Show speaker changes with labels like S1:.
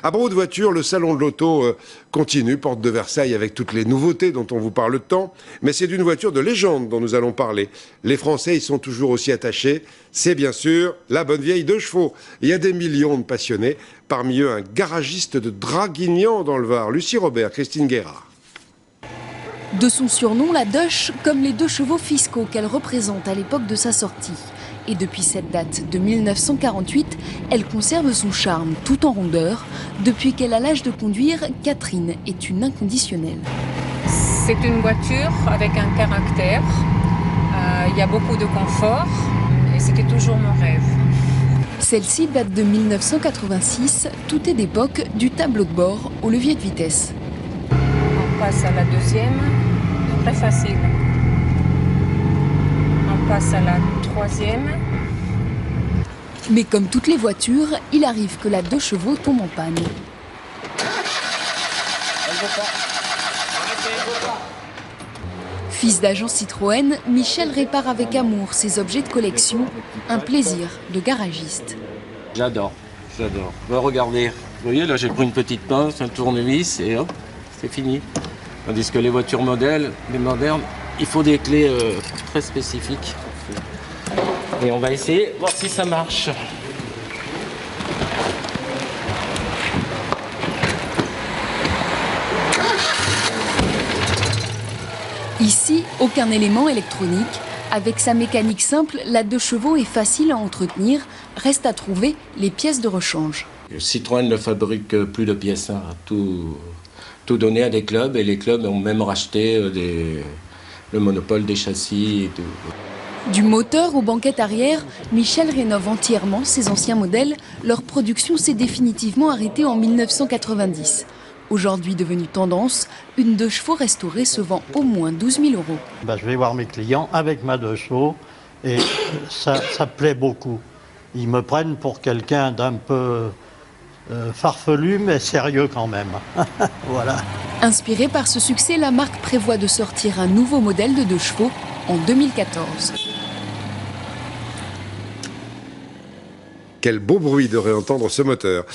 S1: À propos de voitures, le salon de l'auto continue, porte de Versailles, avec toutes les nouveautés dont on vous parle tant. Mais c'est d'une voiture de légende dont nous allons parler. Les Français y sont toujours aussi attachés. C'est bien sûr la bonne vieille 2 chevaux. Il y a des millions de passionnés, parmi eux un garagiste de Draguignan dans le Var. Lucie Robert, Christine Guérard.
S2: De son surnom, la Doche, comme les 2 chevaux fiscaux qu'elle représente à l'époque de sa sortie. Et depuis cette date de 1948, elle conserve son charme tout en rondeur. Depuis qu'elle a l'âge de conduire, Catherine est une inconditionnelle.
S3: C'est une voiture avec un caractère. Il y a beaucoup de confort et c'était toujours mon rêve.
S2: Celle-ci date de 1986. Tout est d'époque, du tableau de bord au levier de vitesse.
S3: On passe à la deuxième, très facile. On passe à la troisième.
S2: Mais comme toutes les voitures, il arrive que la 2 chevaux tombe en panne. Fils d'agent Citroën, Michel répare avec amour ses objets de collection, un plaisir de garagiste.
S4: J'adore. Bah, regardez, vous voyez là j'ai pris une petite pince, un tournevis et hop, c'est fini. Tandis que les voitures modèles, les modernes, il faut des clés très spécifiques. Et on va essayer de voir si ça marche.
S2: Ici, aucun élément électronique. Avec sa mécanique simple, la 2 chevaux est facile à entretenir. Reste à trouver les pièces de rechange.
S4: Citroën ne fabrique plus de pièces, hein. Tout donné à des clubs et les clubs ont même racheté le monopole des châssis et tout.
S2: Du moteur aux banquettes arrière, Michel rénove entièrement ses anciens modèles. Leur production s'est définitivement arrêtée en 1990. Aujourd'hui devenue tendance, une 2 chevaux restaurée se vend au moins 12 000 €.
S5: Je vais voir mes clients avec ma 2 chevaux et ça plaît beaucoup. Ils me prennent pour quelqu'un d'un peu farfelu mais sérieux quand même. Voilà.
S2: Inspirée par ce succès, la marque prévoit de sortir un nouveau modèle de 2 chevaux en 2014.
S1: Quel beau bruit de réentendre ce moteur.